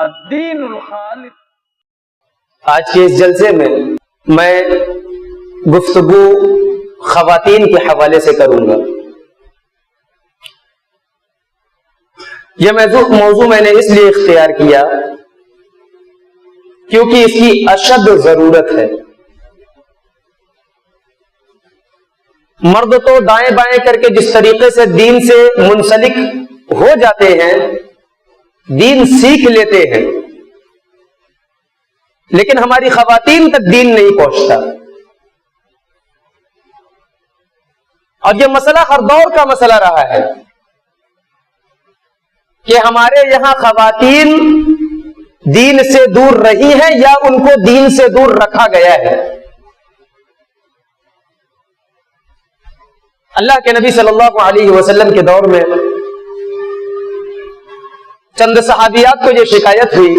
الدین الخالص۔ آج کے اس جلسے میں گفتگو خواتین کے حوالے سے کروں گا۔ یہ موضوع میں نے اس لیے اختیار کیا کیونکہ اس کی اشد ضرورت ہے۔ مرد تو دائیں بائیں کر کے جس طریقے سے دین سے منسلک ہو جاتے ہیں، دین سیکھ لیتے ہیں، لیکن ہماری خواتین تک دین نہیں پہنچتا۔ اور یہ مسئلہ ہر دور کا مسئلہ رہا ہے کہ ہمارے یہاں خواتین دین سے دور رہی ہیں یا ان کو دین سے دور رکھا گیا ہے۔ اللہ کے نبی صلی اللہ علیہ وسلم کے دور میں چند صحابیات کو یہ شکایت ہوئی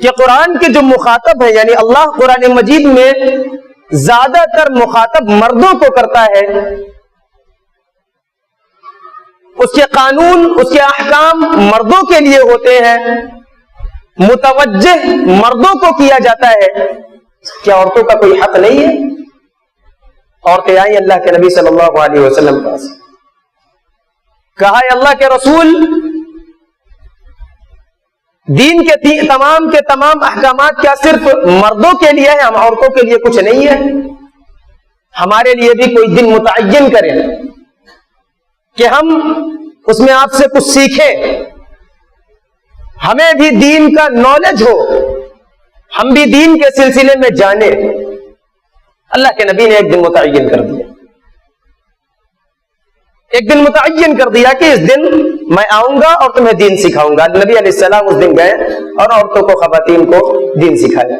کہ قرآن کے جو مخاطب ہیں، یعنی اللہ قرآن مجید میں زیادہ تر مخاطب مردوں کو کرتا ہے، اس کے قانون، اس کے احکام مردوں کے لیے ہوتے ہیں، متوجہ مردوں کو کیا جاتا ہے، کیا عورتوں کا کوئی حق نہیں ہے؟ عورتیں آئیں اللہ کے نبی صلی اللہ علیہ وسلم کے پاس، کہا ہے اللہ کے رسول، دین کے تمام احکامات کیا صرف مردوں کے لیے ہیں، ہم عورتوں کے لیے کچھ نہیں ہے؟ ہمارے لیے بھی کوئی دن متعین کریں کہ ہم اس میں آپ سے کچھ سیکھیں، ہمیں بھی دین کا نالج ہو، ہم بھی دین کے سلسلے میں جانیں۔ اللہ کے نبی نے ایک دن متعین کر دیا، ایک دن متعین کر دیا کہ اس دن میں آؤں گا اور تمہیں دین سکھاؤں گا۔ نبی علیہ السلام اس دن گئے اور عورتوں کو، خواتین کو دین سکھایا۔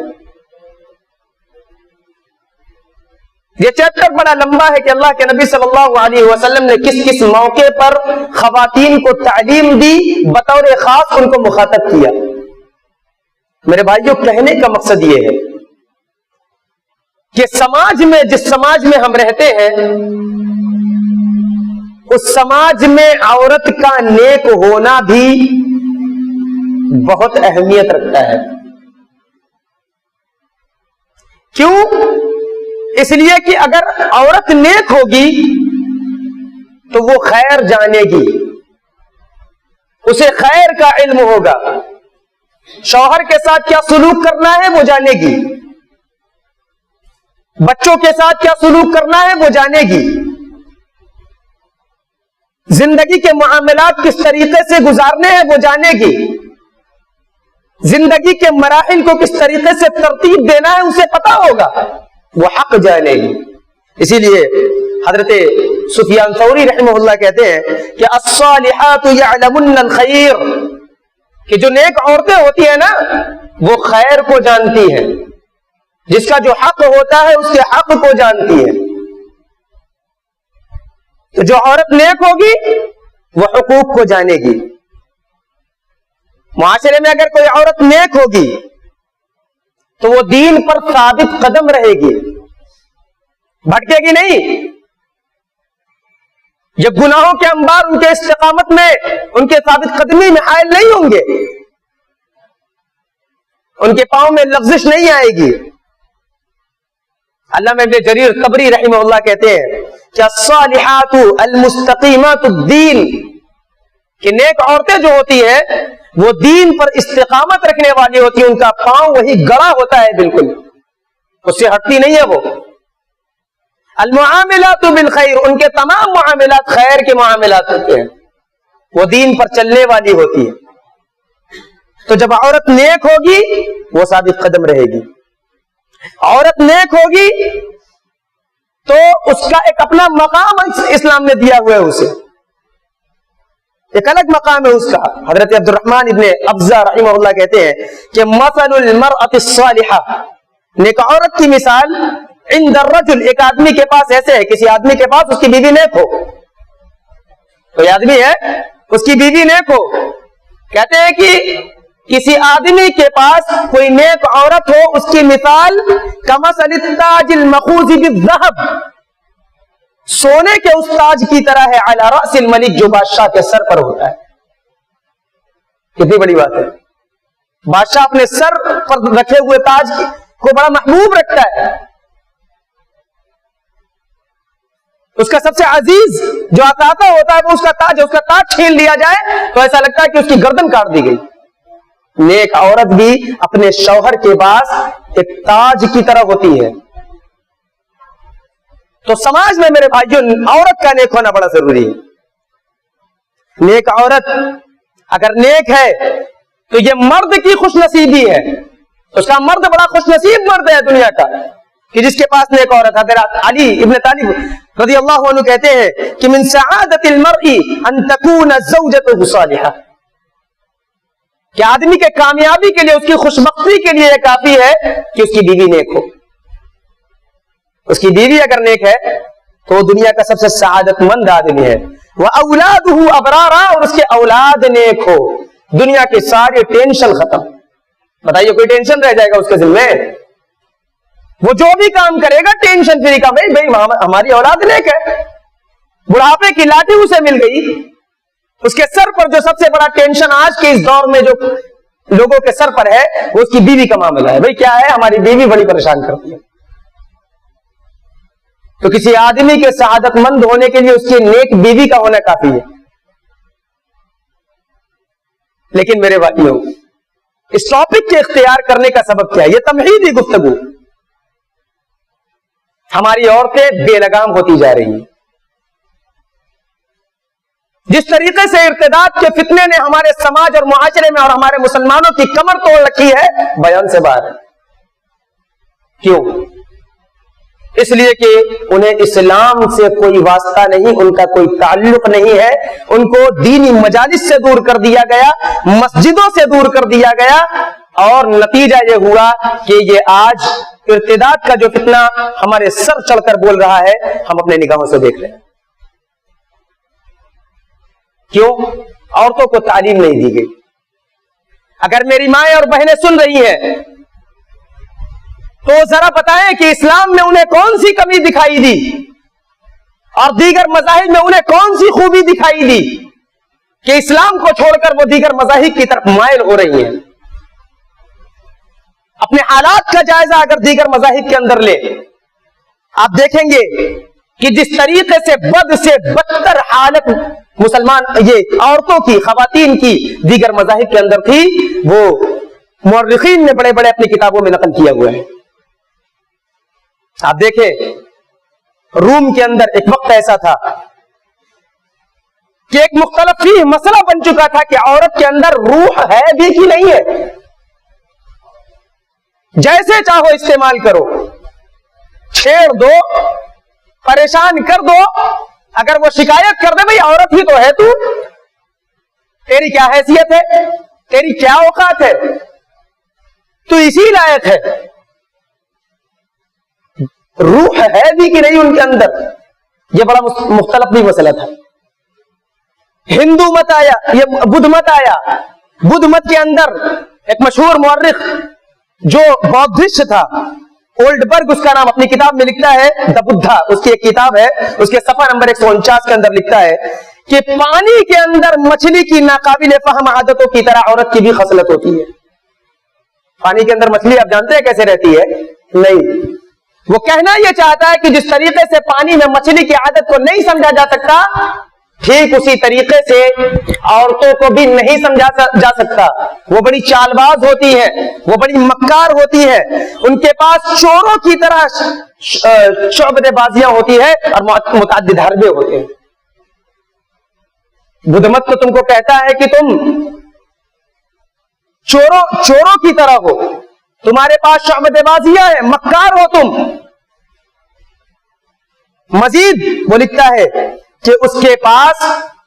یہ چیپٹر بڑا لمبا ہے کہ اللہ کے نبی صلی اللہ علیہ وسلم نے کس کس موقع پر خواتین کو تعلیم دی، بطور خاص ان کو مخاطب کیا۔ میرے بھائیوں، کہنے کا مقصد یہ ہے کہ جس سماج میں ہم رہتے ہیں، اس سماج میں عورت کا نیک ہونا بھی بہت اہمیت رکھتا ہے۔ کیوں؟ اس لیے کہ اگر عورت نیک ہوگی تو وہ خیر جانے گی، اسے خیر کا علم ہوگا، شوہر کے ساتھ کیا سلوک کرنا ہے وہ جانے گی، بچوں کے ساتھ کیا سلوک کرنا ہے وہ جانے گی، زندگی کے معاملات کس طریقے سے گزارنے ہیں وہ جانے گی، زندگی کے مراحل کو کس طریقے سے ترتیب دینا ہے اسے پتا ہوگا، وہ حق جانے گی۔ اسی لیے حضرت سفیان ثوری رحمہ اللہ کہتے ہیں کہ الصالحات یعلمن الخیر، کہ جو نیک عورتیں ہوتی ہیں نا وہ خیر کو جانتی ہیں، جس کا جو حق ہوتا ہے اس کے حق کو جانتی ہے۔ تو جو عورت نیک ہوگی وہ حقوق کو جانے گی۔ معاشرے میں اگر کوئی عورت نیک ہوگی تو وہ دین پر ثابت قدم رہے گی، بھٹکے گی نہیں۔ جب گناہوں کے انبار ان کے استقامت میں، ان کے ثابت قدمی میں حائل نہیں ہوں گے، ان کے پاؤں میں لغزش نہیں آئے گی۔ علامہ ابن جریر طبری رحمہ اللہ کہتے ہیں کہ الصالحات المستقیمات الدین، کہ نیک عورتیں جو ہوتی ہیں وہ دین پر استقامت رکھنے والی ہوتی ہیں، ان کا پاؤں وہی گڑا ہوتا ہے، بالکل اس سے ہٹتی نہیں ہے وہ۔ المعاملات بالخیر، ان کے تمام معاملات خیر کے معاملات ہوتے ہیں، وہ دین پر چلنے والی ہوتی ہے۔ تو جب عورت نیک ہوگی وہ ثابت قدم رہے گی، عورت نیک ہوگی تو اس کا ایک اپنا مقام اسلام نے دیا ہوا ہے، اسے ایک الگ مقام ہے اس کا۔ حضرت عبد الرحمن ابن ابزہ رحمہ اللہ کہتے ہیں کہ مثل المرأة الصالحة، نیک عورت کی مثال عند الرجل، ایک آدمی کے پاس ایسے ہے، کسی آدمی کے پاس اس کی بیوی نیک ہو، کوئی آدمی ہے اس کی بیوی نیک ہو، کہتے ہیں کہ کسی آدمی کے پاس کوئی نیک عورت ہو، اس کی مثال کمثل التاج المخوذ بالذهب، سونے کے اس تاج کی طرح ہے، علی رأس الملک، جو بادشاہ کے سر پر ہوتا ہے۔ کتنی بڑی بات ہے. بادشاہ اپنے سر پر رکھے ہوئے تاج کو بڑا محبوب رکھتا ہے. اس کا سب سے عزیز جو عطا ہوتا ہے وہ اس کا تاج ہے. اس کا تاج چھین لیا جائے تو ایسا لگتا ہے کہ اس کی گردن کاٹ دی گئی. نیک عورت بھی اپنے شوہر کے پاس ایک تاج کی طرح ہوتی ہے. تو سماج میں میرے بھائیوں عورت کا نیک ہونا بڑا ضروری ہے. نیک عورت اگر نیک ہے تو یہ مرد کی خوش نصیبی ہے. اس کا مرد بڑا خوش نصیب مرد ہے دنیا کا کہ جس کے پاس نیک عورت ہے. حضرت علی ابن طالب رضی اللہ عنہ کہتے ہیں کہ من سعادت المرء ان تكون زوجته صالحہ، کہ آدمی کے کامیابی کے لیے، اس کی خوشبختی کے لیے یہ کافی ہے کہ اس کی بیوی نیک ہو. اس کی بیوی اگر نیک ہے تو وہ دنیا کا سب سے سعادت مند آدمی ہے. وَأَوْلَادُهُ أَبْرَارًا، اور اس کے اولاد نیک ہو، دنیا کی ساری ٹینشن ختم. بتائیے کوئی ٹینشن رہ جائے گا اس کے ذمہ؟ وہ جو بھی کام کرے گا ٹینشن فری کا. بھائی ہماری اولاد نیک ہے. بڑھاپے کی لاٹھی اسے مل گئی، اس کے سر پر جو سب سے بڑا ٹینشن آج کے اس دور میں جو لوگوں کے سر پر ہے وہ اس کی بیوی کا معاملہ ہے. بھائی کیا ہے، ہماری بیوی بڑی پریشان کرتی ہے. تو کسی آدمی کے سعادت مند ہونے کے لیے اس کی نیک بیوی کا ہونا کافی ہے. لیکن میرے بھائیوں، اس ٹاپک کے اختیار کرنے کا سبب کیا ہے؟ یہ تمہیدی گفتگو. ہماری عورتیں بے لگام ہوتی جا رہی ہیں. جس طریقے سے ارتداد کے فتنے نے ہمارے سماج اور معاشرے میں اور ہمارے مسلمانوں کی کمر توڑ رکھی ہے، بیان سے باہر ہے. کیوں؟ اس لیے کہ انہیں اسلام سے کوئی واسطہ نہیں، ان کا کوئی تعلق نہیں ہے. ان کو دینی مجالس سے دور کر دیا گیا، مسجدوں سے دور کر دیا گیا، اور نتیجہ یہ ہوا کہ یہ آج ارتداد کا جو فتنہ ہمارے سر چڑھ کر بول رہا ہے، ہم اپنے نگاہوں سے دیکھ رہے ہیں. کیوں؟ عورتوں کو تعلیم نہیں دی گئی. اگر میری مائیں اور بہنیں سن رہی ہیں تو ذرا بتائیں کہ اسلام میں انہیں کون سی کمی دکھائی دی اور دیگر مذاہب میں انہیں کون سی خوبی دکھائی دی کہ اسلام کو چھوڑ کر وہ دیگر مذاہب کی طرف مائل ہو رہی ہیں. اپنے حالات کا جائزہ اگر دیگر مذاہب کے اندر لے، آپ دیکھیں گے کہ جس طریقے سے بد سے بدتر حالت مسلمان یہ عورتوں کی، خواتین کی دیگر مذاہب کے اندر تھی، وہ مورخین نے بڑے بڑے اپنی کتابوں میں نقل کیا ہوا ہے. آپ دیکھیں روم کے اندر ایک وقت ایسا تھا کہ ایک مختلف مسئلہ بن چکا تھا کہ عورت کے اندر روح ہے بھی کہ نہیں ہے. جیسے چاہو استعمال کرو، چھیڑ دو، پریشان کر دو. اگر وہ شکایت کر دے بھئی عورت ہی تو ہے تو، تیری کیا حیثیت ہے، تیری کیا اوقات ہے، تو اسی لائق ہے. روح ہے بھی کہ نہیں ان کے اندر، یہ بڑا مختلف بھی مسئلہ تھا. ہندو مت آیا، یہ بدھ مت آیا. بدھ مت کے اندر ایک مشہور مورخ جو بودھسٹ تھا، اولڈ برگ اس کا نام، اپنی کتاب میں لکھتا ہے دا بدھا، اس کی ایک کتاب ہے، اس کے صفحہ نمبر 149 کے اندر لکھتا ہے کہ پانی کے اندر مچھلی کی ناقابل فہم عادتوں کی طرح عورت کی بھی خصلت ہوتی ہے. پانی کے اندر مچھلی آپ جانتے ہیں کیسے رہتی ہے؟ نہیں. وہ کہنا یہ چاہتا ہے کہ جس طریقے سے پانی میں مچھلی کی عادت کو نہیں سمجھا جا سکتا، ٹھیک اسی طریقے سے عورتوں کو بھی نہیں سمجھا جا سکتا. وہ بڑی چال باز ہوتی ہے، وہ بڑی مکار ہوتی ہے، ان کے پاس چوروں کی طرح شعبدے بازیاں ہوتی ہے اور متعدد حربے ہوتے ہیں. بدھ مت تو تم کو کہتا ہے کہ تم چوروں کی طرح ہو، تمہارے پاس شعبدے بازیاں ہیں، مکار ہو تم. مزید وہ لکھتا ہے کہ اس کے پاس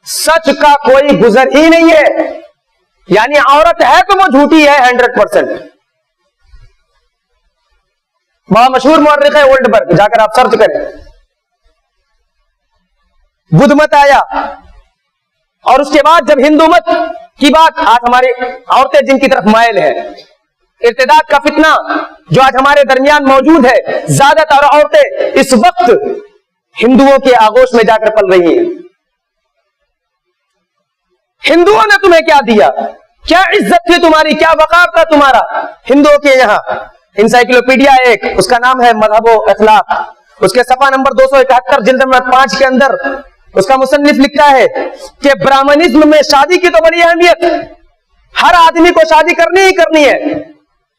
سچ کا کوئی گزر ہی نہیں ہے، یعنی عورت ہے تو وہ جھوٹی ہے 100%. بڑا مشہور مورخ ہے اولڈ برگ، جا کر آپ سرچ کریں. بدھ مت آیا اور اس کے بعد جب ہندو مت کی بات، آج ہماری عورتیں جن کی طرف مائل ہیں، ارتداد کا فتنہ جو آج ہمارے درمیان موجود ہے، زیادہ تر عورتیں اس وقت ہندوؤں کے آغوش میں جا کر پل رہی ہیں. ہندوؤں نے تمہیں کیا دیا؟ کیا عزت تھی تمہاری, کیا وقار تھا تمہارا ہندوؤں کے یہاں. انسائکلوپیڈیا ایک, اس کا نام ہے مذہب و اخلاق, اس کے صفحہ نمبر 271 جلد نمبر 5 کے اندر اس کا مصنف لکھتا ہے کہ برہمنزم میں شادی کی تو بڑی اہمیت, ہر آدمی کو شادی کرنی ہی کرنی ہے,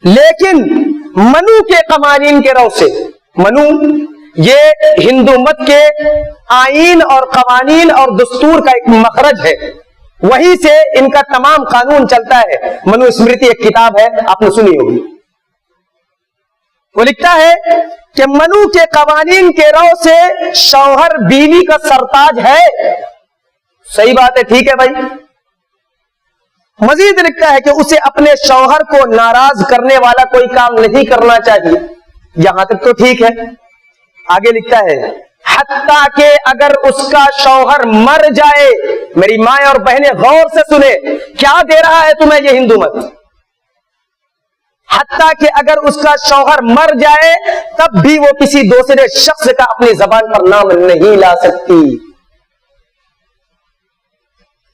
لیکن منو کے قوانین کے رو سے, منو یہ ہندو مت کے آئین اور قوانین اور دستور کا ایک مخرج ہے, وہی سے ان کا تمام قانون چلتا ہے. منو اسمرتی ایک کتاب ہے, آپ نے سنی ہوگی. وہ لکھتا ہے کہ منو کے قوانین کے رو سے شوہر بیوی کا سرتاج ہے. صحیح بات ہے, ٹھیک ہے بھائی. مزید لکھتا ہے کہ اسے اپنے شوہر کو ناراض کرنے والا کوئی کام نہیں کرنا چاہیے. یہاں تک تو ٹھیک ہے. آگے لکھتا ہے حتیٰ کہ اگر اس کا شوہر مر جائے, میری ماں اور بہنیں غور سے سنے, کیا دے رہا ہے تمہیں یہ ہندو مت, حتیٰ کہ اگر اس کا شوہر مر جائے تب بھی وہ کسی دوسرے شخص کا اپنی زبان پر نام نہیں لا سکتی,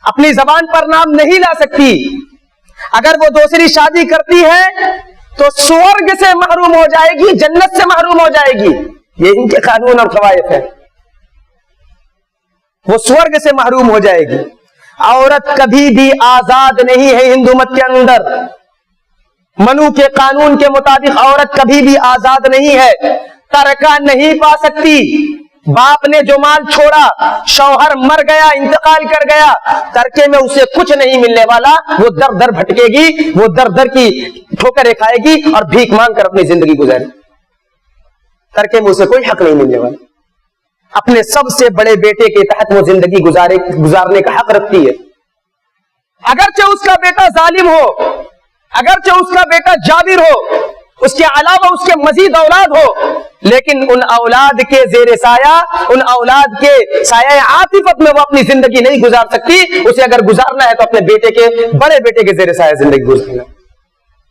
اپنی زبان پر نام نہیں لا سکتی. اگر وہ دوسری شادی کرتی ہے تو سورگ سے محروم ہو جائے گی, جنت سے محروم ہو جائے گی. یہ ان کے قانون اور قواعد ہے, وہ سورگ سے محروم ہو جائے گی. عورت کبھی بھی آزاد نہیں ہے ہندو مت کے اندر. منو کے قانون کے مطابق عورت کبھی بھی آزاد نہیں ہے, ترکہ نہیں پا سکتی. باپ نے جو مال چھوڑا, شوہر مر گیا, انتقال کر گیا, ترکے میں اسے کچھ نہیں ملنے والا. وہ در در بھٹکے گی, وہ در در کی ٹھوکریں کھائے گی اور بھیک مانگ کر اپنی زندگی گزارے. ترکے میں اسے کوئی حق نہیں ملنے والا. اپنے سب سے بڑے بیٹے کے تحت وہ زندگی گزارنے کا حق رکھتی ہے. اگرچہ اس کا بیٹا ظالم ہو, اگرچہ اس کا بیٹا جابر ہو, اس کے علاوہ اس کے مزید اولاد ہو, لیکن ان اولاد کے زیر سایہ, ان اولاد کے سایہ عاطفت میں وہ اپنی زندگی نہیں گزار سکتی. اسے اگر گزارنا ہے تو اپنے بیٹے کے, بڑے بیٹے کے زیر سایہ زندگی گزارنا.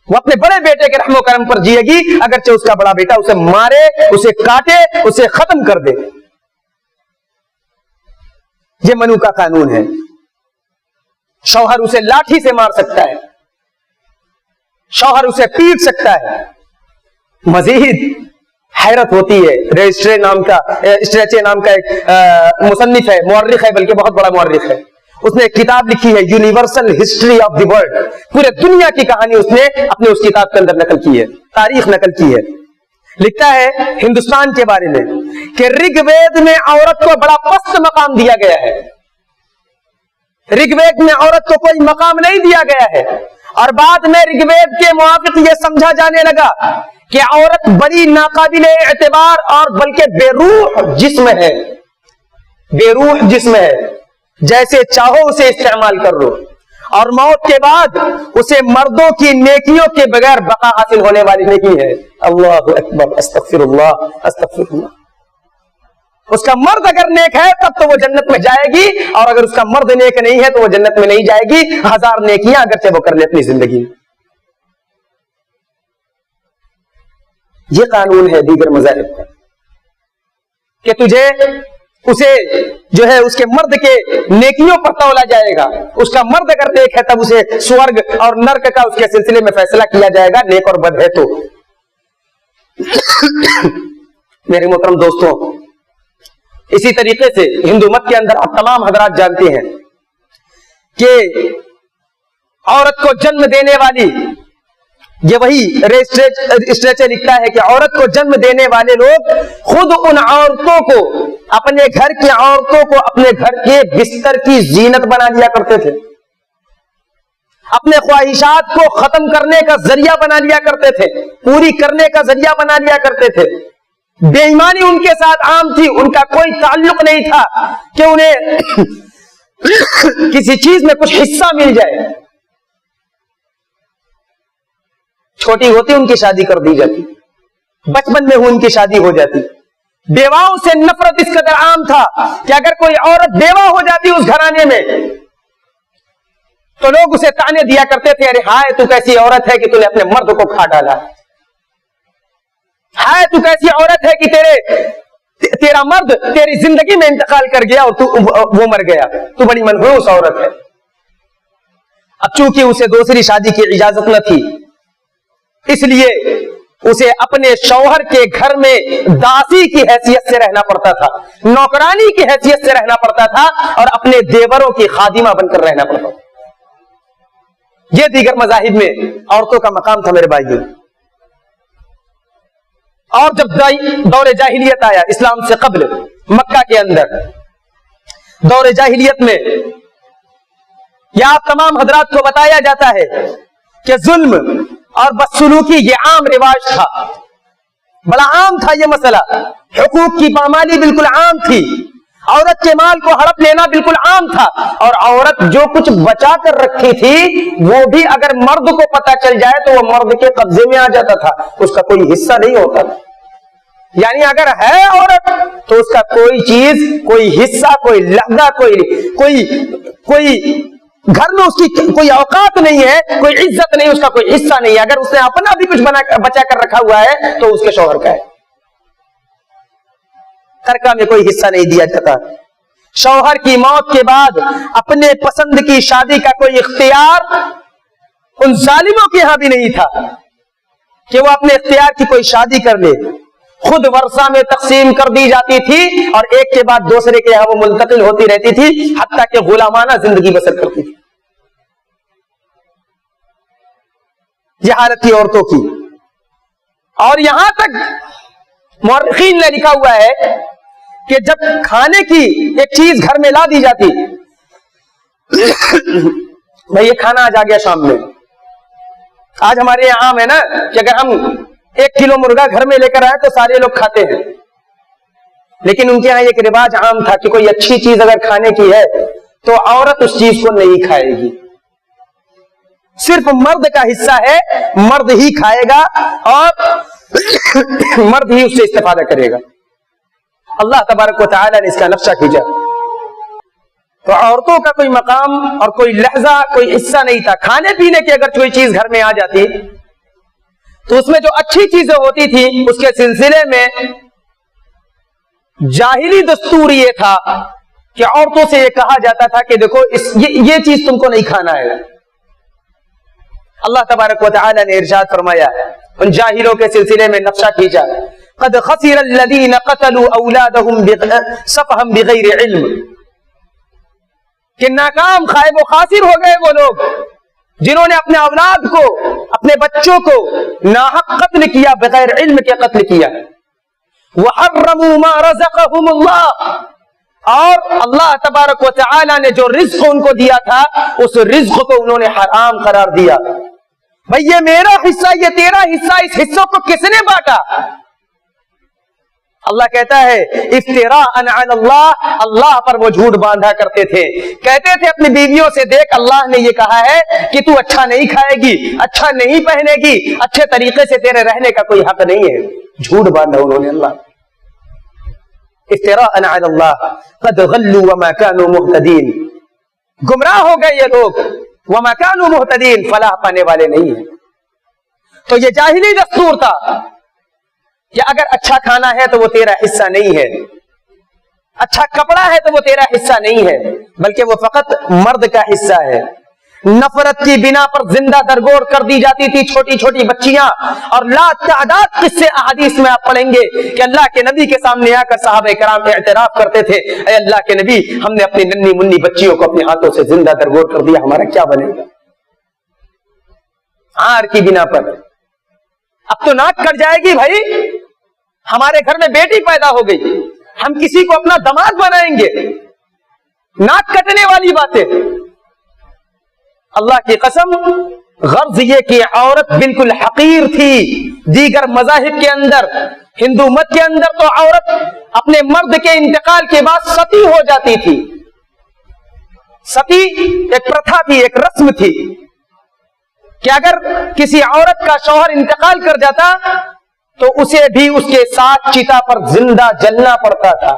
وہ اپنے بڑے بیٹے کے رحم و کرم پر جیے گی, اگرچہ اس کا بڑا بیٹا اسے مارے, اسے کاٹے, اسے ختم کر دے. یہ منو کا قانون ہے. شوہر اسے لاٹھی سے مار سکتا ہے, شوہر اسے پیٹ سکتا ہے. مزید حیرت ہوتی ہے, اسٹریچے نام کا ایک مصنف ہے, مورخ ہے, بلکہ بہت بڑا مورخ ہے. اس نے ایک کتاب لکھی ہے, universal history of the world. پورے دنیا کی کہانی اس نے اپنے اس کتاب کے اندر نقل کی ہے, تاریخ نقل کی ہے. لکھتا ہے ہندوستان کے بارے میں کہ رگ وید میں عورت کو بڑا پست مقام دیا گیا ہے. رگ وید میں عورت کو کوئی مقام نہیں دیا گیا ہے, اور بعد میں رگ وید کے موافق یہ سمجھا جانے لگا کہ عورت بڑی ناقابل اعتبار اور بلکہ بے روح جسم ہے. بے روح جسم ہے, جیسے چاہو اسے استعمال کر لو, اور موت کے بعد اسے مردوں کی نیکیوں کے بغیر بقا حاصل ہونے والی نہیں ہے. اللہ اکبر, استغفر اللہ, استغفر اللہ. اس کا مرد اگر نیک ہے تب تو وہ جنت میں جائے گی, اور اگر اس کا مرد نیک نہیں ہے تو وہ جنت میں نہیں جائے گی, ہزار نیکیاں اگرچہ وہ کر لے اپنی زندگی میں. یہ قانون ہے دیگر مذاہب کا کہ تجھے اسے جو ہے اس کے مرد کے نیکیوں پر تولا جائے گا. اس کا مرد اگر نیک ہے تب اسے سورگ اور نرک کا اس کے سلسلے میں فیصلہ کیا جائے گا, نیک اور بد ہے تو. میرے محترم دوستوں, اسی طریقے سے ہندو مت کے اندر آپ تمام حضرات جانتے ہیں کہ عورت کو جنم دینے والی, یہ وہی اسٹریچر لکھتا ہے کہ عورت کو جنم دینے والے لوگ خود ان عورتوں کو, اپنے گھر کی عورتوں کو اپنے گھر کے بستر کی زینت بنا لیا کرتے تھے, اپنے خواہشات کو ختم کرنے کا ذریعہ بنا لیا کرتے تھے, پوری کرنے کا ذریعہ بنا لیا کرتے تھے. بے ایمانی ان کے ساتھ عام تھی, ان کا کوئی تعلق نہیں تھا کہ انہیں کسی چیز میں کچھ حصہ مل جائے. چھوٹی ہوتی ان کی شادی کر دی جاتی, بچپن میں ان کی شادی ہو جاتی. بیواؤں سے نفرت اس قدر عام تھا کہ اگر کوئی عورت بیوہ ہو جاتی اس گھرانے میں تو لوگ اسے تانے دیا کرتے تھے, ارے ہائے تو کیسی عورت ہے کہ تو نے اپنے مرد کو کھا ڈالا, ہائے تو کیسی عورت ہے کہ تیرا مرد تیری زندگی میں انتقال کر گیا اور وہ مر گیا, تو بڑی منحوس عورت ہے. اب چونکہ اسے دوسری شادی کی اجازت نہ تھی، اس لیے اسے اپنے شوہر کے گھر میں داسی کی حیثیت سے رہنا پڑتا تھا، نوکرانی کی حیثیت سے رہنا پڑتا تھا، اور اپنے دیوروں کی خادمہ بن کر رہنا پڑتا تھا۔ یہ دیگر مذاہب میں عورتوں کا مقام تھا میرے بھائیو۔ اور جب دور جاہلیت آیا، اسلام سے قبل مکہ کے اندر دور جاہلیت میں یا آپ تمام حضرات کو بتایا جاتا ہے کہ ظلم اور بدسلوکی یہ عام رواج تھا، بڑا عام تھا یہ مسئلہ، حقوق کی پامالی بالکل عام تھی، عورت کے مال کو ہڑپ لینا بالکل عام تھا، اور عورت جو کچھ بچا کر رکھی تھی وہ بھی اگر مرد کو پتا چل جائے تو وہ مرد کے قبضے میں آ جاتا تھا، اس کا کوئی حصہ نہیں ہوتا تھا۔ یعنی اگر ہے عورت تو اس کا کوئی چیز، کوئی حصہ، کوئی لہدہ، کوئی گھر میں اس کی کوئی اوقات نہیں ہے، کوئی عزت نہیں، اس کا کوئی حصہ نہیں ہے۔ اگر اس نے اپنا بھی کچھ بچا کر رکھا ہوا ہے تو اس کے شوہر کا ہے، ترکہ میں کوئی حصہ نہیں دیا جاتا۔ شوہر کی موت کے بعد اپنے پسند کی شادی کا کوئی اختیار ان ظالموں کے یہاں بھی نہیں تھا کہ وہ اپنے اختیار کی کوئی شادی کر لے، خود ورثہ میں تقسیم کر دی جاتی تھی اور ایک کے بعد دوسرے کے یہاں وہ منتقل ہوتی رہتی تھی حتیٰ کہ غلامانہ زندگی بسر کرتی تھی۔ یہ حالت تھی عورتوں کی، اور یہاں تک مورخین نے لکھا ہوا ہے کہ جب کھانے کی ایک چیز گھر میں لا دی جاتی، بھئی یہ کھانا آج آ گیا شام میں، آج ہمارے یہاں عام ہے نا کہ اگر ہم 1 کلو مرغا گھر میں لے کر آئے تو سارے لوگ کھاتے ہیں، لیکن ان کے یہاں ایک رواج عام تھا کہ کوئی اچھی چیز اگر کھانے کی ہے تو عورت اس چیز کو نہیں کھائے گی، صرف مرد کا حصہ ہے، مرد ہی کھائے گا اور مرد ہی اس سے استفادہ کرے گا۔ اللہ تبارک و تعالی نے اس کا نقشہ کھینچا، تو عورتوں کا کوئی مقام اور کوئی لہجہ، کوئی حصہ نہیں تھا۔ کھانے پینے کی اگر کوئی چیز گھر میں آ جاتی تو اس میں جو اچھی چیزیں ہوتی تھی اس کے سلسلے میں جاہلی دستور یہ تھا کہ عورتوں سے یہ کہا جاتا تھا کہ دیکھو یہ چیز تم کو نہیں کھانا ہے۔ اللہ تبارک و تعالی نے ارشاد فرمایا، ان جاہلوں کے سلسلے میں نقشہ کھینچا، قد خسر الذین قتلوا اولادهم سفہا بغیر علم، کہ ناکام خائب و خاسر ہو گئے وہ لوگ جنہوں نے اپنے اولاد کو، اپنے بچوں کو ناحق قتل کیا، بغیر علم کے قتل کیا۔ وحرموا ما رزقهم اللہ، اور اللہ تبارک و تعالی نے جو رزق ان کو دیا تھا اس رزق کو انہوں نے حرام قرار دیا۔ بھئی یہ میرا حصہ، یہ تیرا حصہ، اس حصوں کو کس نے بانٹا؟ اللہ کہتا ہے افتراء علی اللہ، اللہ پر وہ جھوٹ باندھا کرتے تھے، کہتے تھے اپنی بیویوں سے دیکھ اللہ نے یہ کہا ہے کہ تو اچھا نہیں کھائے گی، اچھا نہیں پہنے گی، اچھے طریقے سے تیرے رہنے کا کوئی حق نہیں ہے، جھوٹ باندھا انہوں نے اللہ۔ افتراء علی اللہ قد غلوا وما كانوا مهتدین، گمراہ ہو گئے یہ لوگ، وما كانوا مهتدین، فلاح پانے والے نہیں ہیں۔ تو یہ جاہلی دستور تھا کہ اگر اچھا کھانا ہے تو وہ تیرا حصہ نہیں ہے، اچھا کپڑا ہے تو وہ تیرا حصہ نہیں ہے، بلکہ وہ فقط مرد کا حصہ ہے۔ نفرت کی بنا پر زندہ درگور کر دی جاتی تھی چھوٹی چھوٹی بچیاں، اور لا تعداد قصے احادیث میں آپ پڑھیں گے کہ اللہ کے نبی کے سامنے آ کر صحابہ کرام اعتراف کرتے تھے، اے اللہ کے نبی ہم نے اپنی ننھی منی بچیوں کو اپنے ہاتھوں سے زندہ درگور کر دیا، ہمارا کیا بنے گا؟ عار کی بنا پر اب تو ناک کٹ جائے گی، بھائی ہمارے گھر میں بیٹی پیدا ہو گئی، ہم کسی کو اپنا داماد بنائیں گے، ناک کٹنے والی باتیں۔ اللہ کی قسم، غرض یہ کہ عورت بالکل حقیر تھی۔ دیگر مذاہب کے اندر، ہندو مت کے اندر تو عورت اپنے مرد کے انتقال کے بعد ستی ہو جاتی تھی۔ ستی ایک پرتھا تھی، ایک رسم تھی کہ اگر کسی عورت کا شوہر انتقال کر جاتا تو اسے بھی اس کے ساتھ چتا پر زندہ جلنا پڑتا تھا۔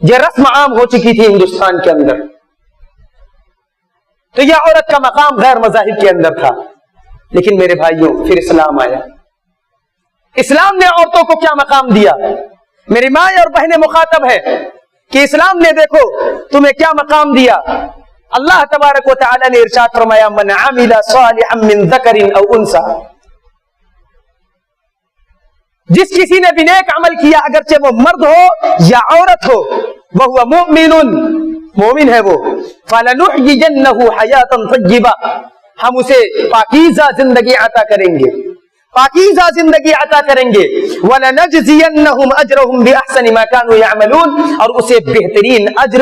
یہ رسم عام ہو چکی تھی ہندوستان کے اندر۔ تو یہ عورت کا مقام غیر مذاہب کے اندر تھا، لیکن میرے بھائیوں پھر اسلام آیا۔ اسلام نے عورتوں کو کیا مقام دیا؟ میری ماں اور بہنیں مخاطب ہے کہ اسلام نے دیکھو تمہیں کیا مقام دیا۔ اللہ تبارک و تعالی نے ارشاد فرمایا من عمل صالحا من ذکر او انثى، جس کسی نے بھی نیک عمل کیا اگرچہ وہ مرد ہو یا عورت ہو، وہو مؤمن، مومن ہے وہ، فلنحیینہ حیاتا طیبہ، ہم اسے پاکیزہ زندگی عطا کریں گے، پاکیزہ زندگی عطا کریں گے، وَلَنَجْزِيَنَّهُمْ أَجْرَهُمْ بِأَحْسَنِ مَا كَانُوا يَعْمَلُونَ، اور اسے بہترین اجر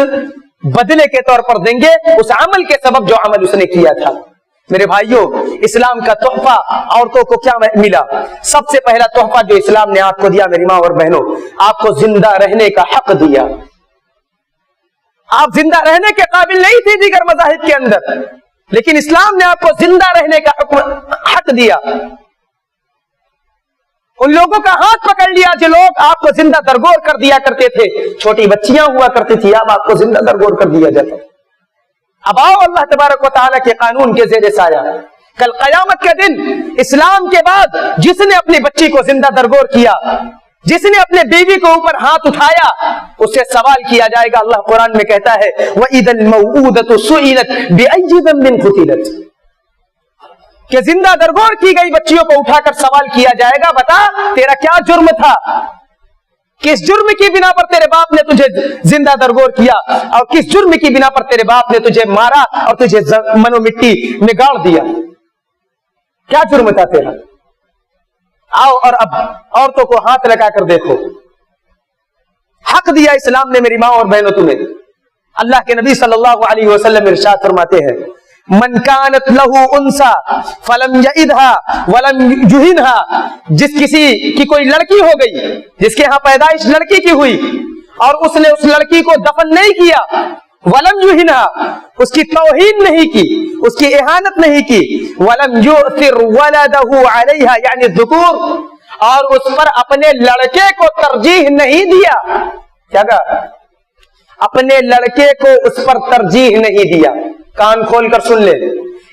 بدلے کے طور پر دیں گے اس عمل کے سبب جو عمل اس نے کیا تھا۔ میرے بھائیوں، اسلام کا تحفہ عورتوں کو کیا ملا؟ سب سے پہلا تحفہ جو اسلام نے آپ کو دیا میری ماں اور بہنوں، آپ کو زندہ رہنے کا حق دیا۔ آپ زندہ رہنے کے قابل نہیں تھی دیگر مذاہب کے اندر، لیکن اسلام نے آپ کو زندہ رہنے کا حق دیا۔ ان لوگوں کا ہاتھ پکڑ لیا جو لوگ آپ کو زندہ درگور کر دیا کرتے تھے، چھوٹی بچیاں ہوا کرتی تھی، اب آپ کو زندہ درگور کر دیا جاتا۔ اب آؤ اللہ تبارک و تعالیٰ کے قانون کے زیر سایہ، کل قیامت کے دن اسلام کے بعد جس نے اپنی بچی کو زندہ درگور کیا، جس نے اپنے بیوی کو اوپر ہاتھ اٹھایا، اس سے سوال کیا جائے گا۔ اللہ قرآن میں کہتا ہے وَإِذَا الْمَوْءُودَةُ سُئِلَتْ بِأَيِّ ذَنبٍ قُتِلَتْ، کہ زندہ درگور کی گئی بچیوں کو اٹھا کر سوال کیا جائے گا، بتا تیرا کیا جرم تھا، کس جرم کی بنا پر تیرے باپ نے تجھے زندہ درگور کیا، اور کس جرم کی بنا پر تیرے باپ نے تجھے مارا اور تجھے منو مٹی میں گاڑ دیا، کیا جرم تھا تیرا؟ آؤ اور اب عورتوں کو ہاتھ لگا کر دیکھو، حق دیا اسلام نے میری ماں اور بہنوں تمہیں۔ اللہ کے نبی صلی اللہ علیہ وسلم ارشاد فرماتے ہیں من کانت لہو انسا فلم یعدھا ولم یہنھا، جس کسی کی کوئی لڑکی ہو گئی، جس کے ہاں پیدائش لڑکی کی ہوئی اور اس نے اس لڑکی کو دفن نہیں کیا، ولم یہنھا، اس کی توہین نہیں کی، اس کی اہانت نہیں کی، ولم یؤثر ولدہ علیہا یعنی الذکور، اور اس پر اپنے لڑکے کو ترجیح نہیں دیا، کیا کہا؟ اپنے لڑکے کو اس پر ترجیح نہیں دیا۔ کان کھول کر سن لے،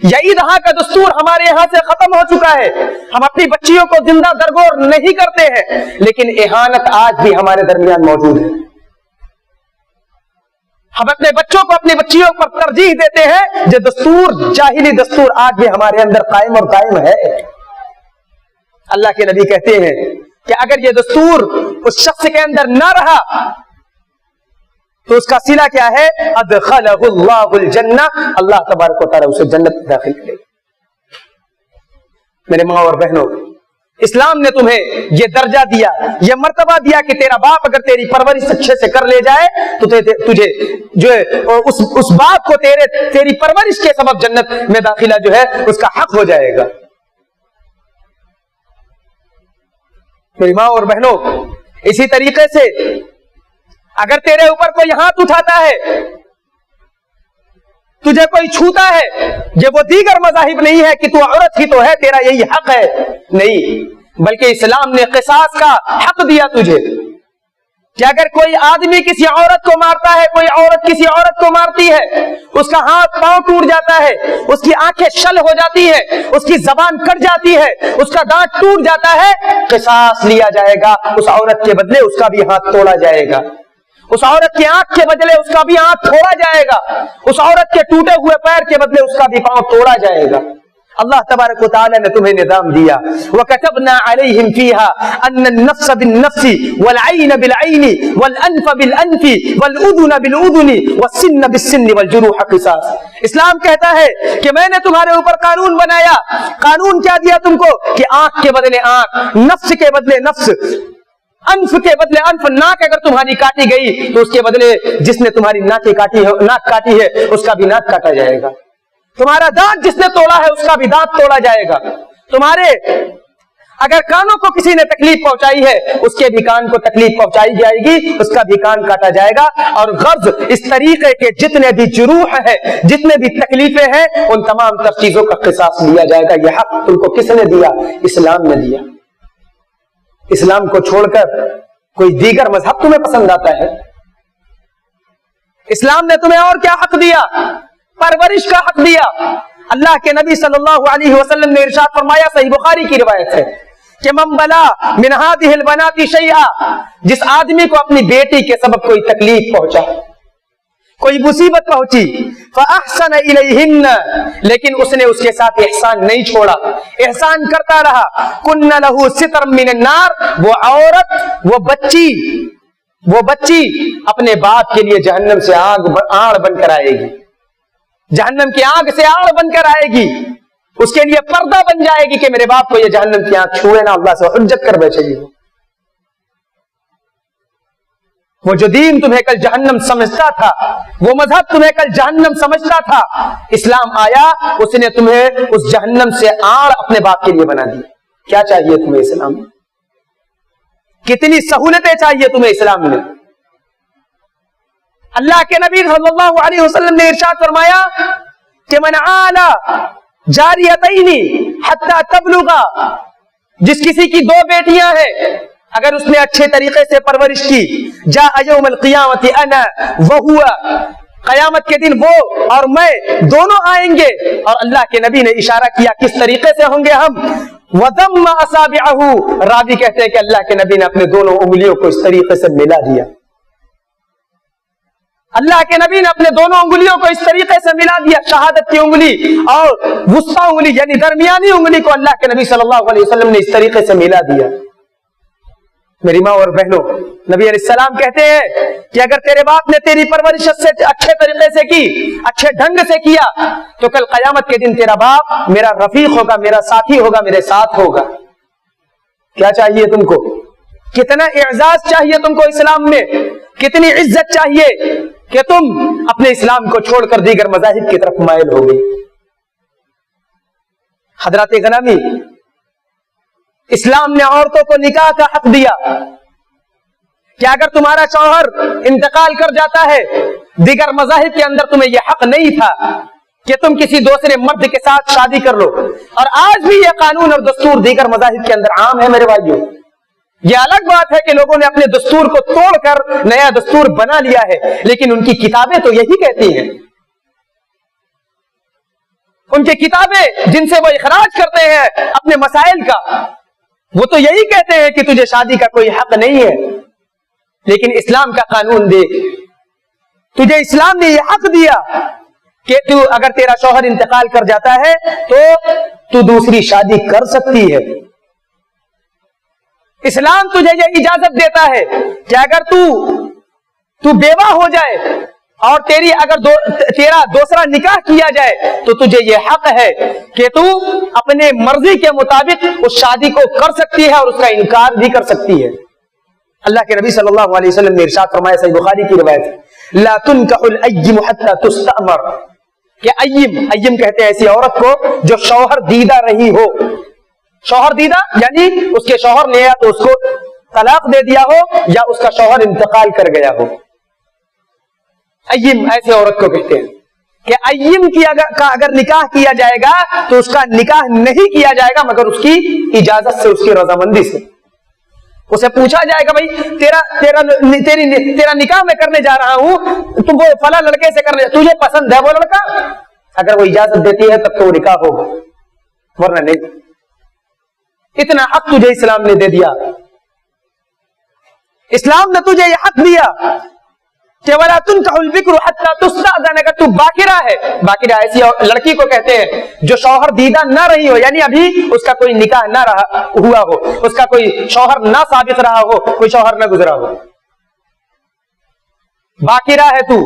یہاں کا دستور ہمارے یہاں سے ختم ہو چکا ہے، ہم اپنی بچیوں کو زندہ درگور نہیں کرتے ہیں، لیکن اہانت آج بھی ہمارے درمیان موجود ہے۔ ہم اپنے بچوں کو اپنی بچیوں پر ترجیح دیتے ہیں، جو دستور جاہلی دستور آج بھی ہمارے اندر قائم اور دائم ہے۔ اللہ کے نبی کہتے ہیں کہ اگر یہ دستور اس شخص کے اندر نہ رہا تو اس کا صلہ کیا ہے؟ ادخلہ اللہ الجنہ، اللہ تبارک و تعالیٰ اسے جنت میں داخل کرے گا۔ میرے ماں اور بہنوں، اسلام نے تمہیں یہ درجہ دیا، یہ مرتبہ دیا کہ تیرا باپ اگر تیری پرورش اچھے سے کر لے جائے تو تجھے جو ہے اس باپ کو تیری پرورش کے سبب جنت میں داخلہ جو ہے اس کا حق ہو جائے گا۔ میری ماں اور بہنوں، اسی طریقے سے اگر تیرے اوپر کوئی ہاتھ اٹھاتا ہے، تجھے کوئی چھوتا ہے، یہ وہ دیگر مذاہب نہیں ہے کہ تو عورت ہی تو ہے تیرا یہی حق ہے، نہیں، بلکہ اسلام نے قصاص کا حق دیا تجھے، کہ اگر کوئی آدمی کسی عورت کو مارتا ہے، کوئی عورت کسی عورت کو مارتی ہے، اس کا ہاتھ پاؤں ٹوٹ جاتا ہے، اس کی آنکھیں شل ہو جاتی ہے، اس کی زبان کٹ جاتی ہے، اس کا دانت ٹوٹ جاتا ہے، قصاص لیا جائے گا، اس عورت کے بدلے اس کا بھی ہاتھ توڑا جائے گا، اس عورت کی آنکھ کے بدلے اس کا بھی آنکھ توڑا جائے گا، اس عورت کے ٹوٹے ہوئے پیر کے بدلے اس کا بھی پاؤں توڑا جائے گا۔ اللہ تبارک و تعالی نے تمہیں نظام دیا، وَكَتَبْنَا عَلَيْهِمْ فِيهَا أَنَّ النَّفْسَ بِالنَّفْسِ وَالْعَيْنَ بِالْعَيْنِ وَالْأَنْفَ بِالْأَنْفِ وَالْأُذُنَ بِالْأُذُنِ وَالسِّنَّ بِالسِّنِّ وَالْجُرُوحَ قِصَاص۔ اسلام کہتا ہے کہ میں نے تمہارے اوپر قانون بنایا، قانون کیا دیا تم کو؟ کہ آنکھ کے بدلے آنکھ، نفس کے بدلے نفس، انف کے بدلے انف، ناک اگر تمہاری کاٹی گئی تو اس کے بدلے جس نے تمہاری ناک کاٹی ہے اس کا بھی ناک کاٹا جائے گا، تمہارا دانت جس نے توڑا ہے اس کا بھی دانت توڑا جائے گا، تمہارے اگر کانوں کو کسی نے تکلیف پہنچائی ہے اس کے بھی کان کو تکلیف پہنچائی جائے گی، اس کا بھی کان کاٹا جائے گا، اور غرض اس طریقے کے جتنے بھی جروح ہے، جتنے بھی تکلیفیں ہیں، ان تمام تر چیزوں کا قصاص لیا جائے گا۔ یہ حق تم کو کس نے دیا؟ اسلام نے دیا۔ اسلام کو چھوڑ کر کوئی دیگر مذہب تمہیں پسند آتا ہے؟ اسلام نے تمہیں اور کیا حق دیا؟ پرورش کا حق دیا۔ اللہ کے نبی صلی اللہ علیہ وسلم نے ارشاد فرمایا، صحیح بخاری کی روایت ہے کہ من بلا من هذه البنات شيئا، جس آدمی کو اپنی بیٹی کے سبب کوئی تکلیف پہنچا، کوئی مصیبت پہنچی فاحسن الیہن، لیکن اس نے اس کے ساتھ احسان نہیں چھوڑا، احسان کرتا رہا، کن لہ ستر من النار، وہ عورت، وہ بچی اپنے باپ کے لیے جہنم سے آڑ بن کر آئے گی، جہنم کی آگ سے آڑ بن کر آئے گی، اس کے لیے پردہ بن جائے گی کہ میرے باپ کو یہ جہنم کی آگ چھوئے نہ، اللہ سے حجت کر بیٹھے گی۔ وہ جو دین تمہیں کل جہنم سمجھتا تھا، وہ مذہب تمہیں کل جہنم سمجھتا تھا، اسلام آیا، اس نے تمہیں اس جہنم سے آڑ اپنے باپ کے لیے بنا دی۔ کیا چاہیے تمہیں اسلام میں؟ کتنی سہولتیں چاہیے تمہیں اسلام میں؟ اللہ کے نبی صلی اللہ علیہ وسلم نے ارشاد فرمایا کہ من عال جاریتین حتی تبلغا، جس کسی کی دو بیٹیاں ہیں، اگر اس نے اچھے طریقے سے پرورش کی، جاء یوم القیامت انا وہو، قیامت کے دن وہ اور میں دونوں آئیں گے، اور اللہ کے نبی نے اشارہ کیا کس طریقے سے ہوں گے ہم، وضم اصابعہ، راوی کہتے ہیں کہ اللہ کے نبی نے اپنے دونوں انگلیوں کو اس طریقے سے ملا دیا، اللہ کے نبی نے اپنے دونوں انگلیوں کو اس طریقے سے ملا دیا، شہادت کی انگلی اور وسطی انگلی یعنی درمیانی انگلی کو اللہ کے نبی صلی اللہ علیہ وسلم نے اس طریقے سے ملا دیا۔ میری ماں اور بہنوں، نبی علیہ السلام کہتے ہیں کہ اگر تیرے باپ نے تیری پرورش سے اچھے طریقے سے کی، اچھے ڈھنگ سے کیا، تو کل قیامت کے دن تیرا باپ میرا رفیق ہوگا، میرا ساتھی ہوگا، میرے ساتھ ہوگا۔ کیا چاہیے تم کو؟ کتنا اعزاز چاہیے تم کو اسلام میں، کتنی عزت چاہیے کہ تم اپنے اسلام کو چھوڑ کر دیگر مذاہب کی طرف مائل ہو گئی۔ حضرات گرامی، اسلام نے عورتوں کو نکاح کا حق دیا کہ اگر تمہارا شوہر انتقال کر جاتا ہے، دیگر مذاہب کے اندر تمہیں یہ حق نہیں تھا کہ تم کسی دوسرے مرد کے ساتھ شادی کر لو، اور آج بھی یہ قانون اور دستور دیگر مذاہب کے اندر عام ہے۔ میرے بھائیوں، یہ الگ بات ہے کہ لوگوں نے اپنے دستور کو توڑ کر نیا دستور بنا لیا ہے، لیکن ان کی کتابیں تو یہی کہتی ہیں، ان کی کتابیں جن سے وہ اخراج کرتے ہیں اپنے مسائل کا، وہ تو یہی کہتے ہیں کہ تجھے شادی کا کوئی حق نہیں ہے۔ لیکن اسلام کا قانون دیکھ، تجھے اسلام نے یہ حق دیا کہ تو اگر تیرا شوہر انتقال کر جاتا ہے تو دوسری شادی کر سکتی ہے۔ اسلام تجھے یہ اجازت دیتا ہے کہ اگر تو بیوہ ہو جائے اور تیرا دوسرا نکاح کیا جائے تو تجھے یہ حق ہے کہ تو اپنے مرضی کے مطابق اس شادی کو کر سکتی ہے اور اس کا انکار بھی کر سکتی ہے۔ اللہ کے نبی صلی اللہ علیہ وسلم نے ارشاد فرمایا، صحیح بخاری کی روایت ہے، لا تنکح الایّم حتی تستأمر، کہ ایّم کہتے ہیں ایسی عورت کو جو شوہر دیدہ رہی ہو۔ شوہر دیدہ یعنی اس کے شوہر نے یا تو اس کو طلاق دے دیا ہو یا اس کا شوہر انتقال کر گیا ہو۔ ایّم ایسے عورت کو کہتے ہیں کہ ایّم کی اگر نکاح کیا جائے گا تو اس کا نکاح نہیں کیا جائے گا مگر اس کی اجازت سے، اس کی رضامندی سے۔ اسے پوچھا جائے گا، بھائی تیرا نکاح میں کرنے جا رہا ہوں، تم وہ فلاں لڑکے سے کرنے، تجھے پسند ہے وہ لڑکا؟ اگر وہ اجازت دیتی ہے تب تو وہ نکاح ہوگا، ورنہ نہیں۔ اتنا حق تجھے اسلام نے دے دیا، اسلام نے تجھے یہ حق دیا کہ وَلَا تُنْكَحُ الْبِكْرُ حَتَّى تُسْتَأْذَنَ، اگر تو باکرہ ہے، باکرہ ایسی لڑکی کو کہتے ہیں جو شوہر دیدہ نہ رہی ہو، یعنی ابھی اس کا کوئی نکاح نہ ہوا ہو، اس کا کوئی شوہر نہ ثابت رہا ہو، کوئی شوہر نہ گزرا ہو، باکرہ ہے تو،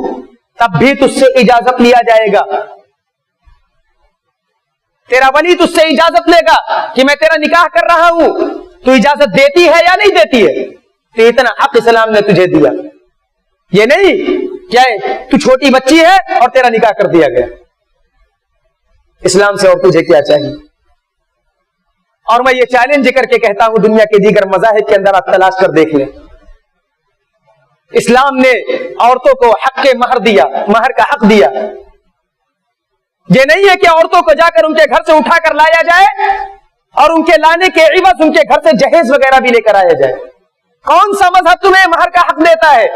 تب بھی تجھ سے اجازت لیا جائے گا، تیرا ولی تجھ سے اجازت لے گا کہ میں تیرا نکاح کر رہا ہوں، تو اجازت دیتی ہے یا نہیں دیتی ہے؟ تو اتنا حق اسلام نے تجھے دیا، یہ نہیں کیا تو چھوٹی بچی ہے اور تیرا نکاح کر دیا گیا۔ اسلام سے اور تجھے کیا چاہیے؟ اور میں یہ چیلنج کر کے کہتا ہوں، دنیا کے دیگر مذاہب کے اندر آپ تلاش کر دیکھ لیں، اسلام نے عورتوں کو حق مہر دیا، مہر کا حق دیا۔ یہ نہیں ہے کہ عورتوں کو جا کر ان کے گھر سے اٹھا کر لایا جائے اور ان کے لانے کے عوض ان کے گھر سے جہیز وغیرہ بھی لے کر آیا جائے۔ کون سا مذہب تمہیں مہر کا حق دیتا ہے؟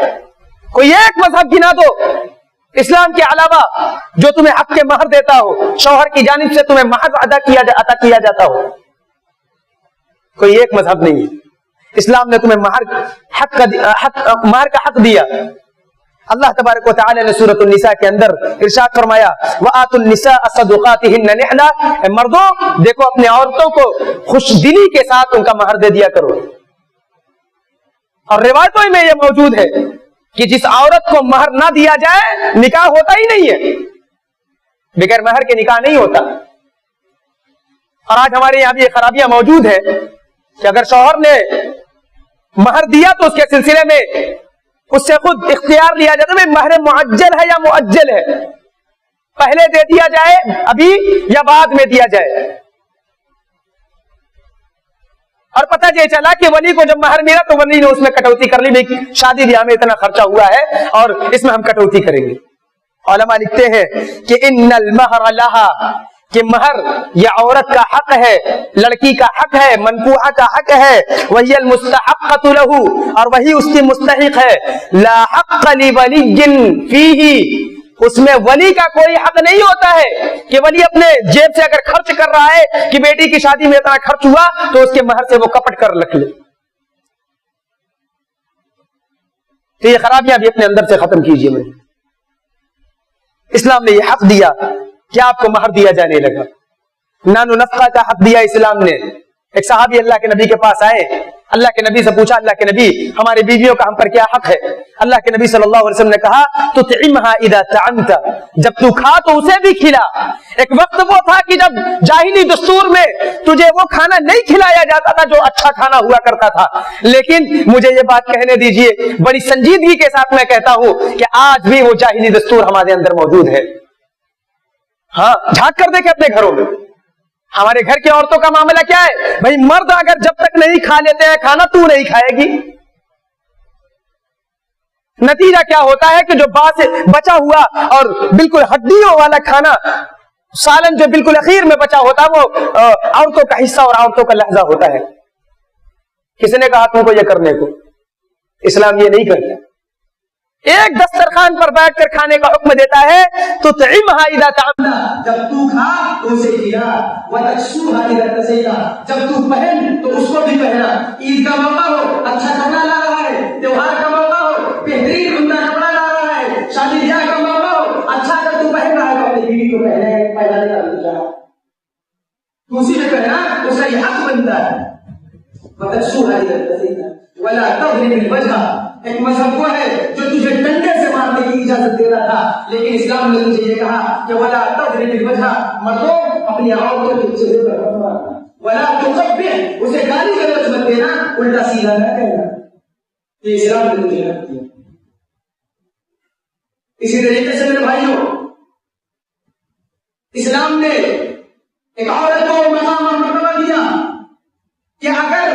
کوئی ایک مذہب گنا دو اسلام کے علاوہ جو تمہیں حق کے مہر دیتا ہو، شوہر کی جانب سے تمہیں مہر عطا کیا جاتا ہو۔ کوئی ایک مذہب نہیں ہے۔ اسلام نے تمہیں مہر کا حق دیا۔ اللہ تبارک و تعالی نے سورۃ النساء کے اندر ارشاد فرمایا وآتوا النساء صدقاتهن نحلا، مردوں دیکھو اپنے عورتوں کو خوش دلی کے ساتھ ان کا مہر دے دیا کرو. اور روایتوں میں یہ موجود ہے کہ جس عورت کو مہر نہ دیا جائے نکاح ہوتا ہی نہیں ہے، بغیر مہر کے نکاح نہیں ہوتا. اور آج ہمارے یہاں بھی یہ خرابیاں موجود ہے کہ اگر شوہر نے مہر دیا تو اس کے سلسلے میں اس سے خود اختیار لیا جاتا ہے مہر معجل ہے یا مؤجل ہے، پہلے دے دیا جائے ابھی یا بعد میں دیا جائے. اور پتہ یہ چلا کہ ولی کو جب مہر ملا تو ولی نے اس میں کٹوتی کر لی، لیکن شادی بیاہ میں اتنا خرچہ ہوا ہے اور اس میں ہم کٹوتی کریں گے. علماء لکھتے ہیں کہ ان المہر لہا، کہ مہر یہ عورت کا حق ہے، لڑکی کا حق ہے، منکوحہ کا حق ہے. وہی المستحقۃ لہ، اور وہی اس کی مستحق ہے. لا حق لولی فیہ، اس میں ولی کا کوئی حق نہیں ہوتا ہے کہ ولی اپنے جیب سے اگر خرچ کر رہا ہے کہ بیٹی کی شادی میں اتنا خرچ ہوا تو اس کے مہر سے وہ کپٹ کر رکھ لے. تو یہ خرابیاں بھی اپنے اندر سے ختم کیجیے. اسلام نے یہ حق دیا کہ آپ کو مہر دیا جانے لگا. نان و نفقہ کا حق دیا اسلام نے. ایک صحابی اللہ کے نبی کے پاس آئے، اللہ کے نبی سے پوچھا اللہ کے نبی ہماری بیویوں کا ہم پر کیا حق ہے؟ اللہ کے نبی صلی اللہ علیہ وسلم نے کہا تطعمها اذا طعمت، جب تو کھا تو اسے بھی کھلا. ایک وقت وہ تھا کہ جب جاہلی دستور میں تجھے وہ کھانا نہیں کھلایا جاتا تھا جو اچھا کھانا ہوا کرتا تھا، لیکن مجھے یہ بات کہنے دیجئے بڑی سنجیدگی کے ساتھ میں کہتا ہوں کہ آج بھی وہ جاہلی دستور ہمارے اندر موجود ہے. ہاں جھانک کر دیکھیں اپنے گھروں میں. ہمارے گھر کی عورتوں کا معاملہ کیا ہے؟ بھائی مرد اگر جب تک نہیں کھا لیتے ہیں کھانا تو نہیں کھائے گی. نتیجہ کیا ہوتا ہے کہ جو بچا ہوا اور بالکل ہڈیوں والا کھانا، سالن جو بالکل اخیر میں بچا ہوتا ہے وہ عورتوں کا حصہ اور عورتوں کا لہجہ ہوتا ہے. کس نے کہا تم کو یہ کرنے کو؟ اسلام یہ نہیں کرتا. ایک دسترخوان پر بیٹھ کر کھانے کا حکم دیتا ہے تو طعمها اذا طعمت، جب تو کھا تو اسے کھلا. وتكسوها اذا تسيت، جب تو پہن تو اس کو بھی پہنا. عید کا موقع ہو، اچھا کپڑا لا رہا ہے، تہوار کا موقع ہو، بہترین عمدہ کپڑا لا رہا ہے، شادی بیاہ کا موقع ہو، اچھا اگر تو پہن رہا ہے تو اپنی بیوی کو پہنانے کا انتظام تو اسی میں پہنا، اس کا یہ حق بنتا ہے. وتكسوها اذا تسيت ولا تضرب الوجه. ایک مذہب وہ ہے جو تجھے ڈنڈے سے مارنے کی اجازت دے رہا تھا، لیکن اسلام نے تجھے یہ کہا کہ ولا تضرب الوجه، مردوں اپنی عورتوں کے چہرے پر مت مارنا. ولا تقبح، اسے گالی گلوچ مت دینا، الٹا سیدھا نہ کہنا. یہ اسلام نے تجھے حق دیا. اسی طریقے سے میرے بھائیوں، اسلام نے ایک عورت کو مقام اور مرتبہ دیا کہ اگر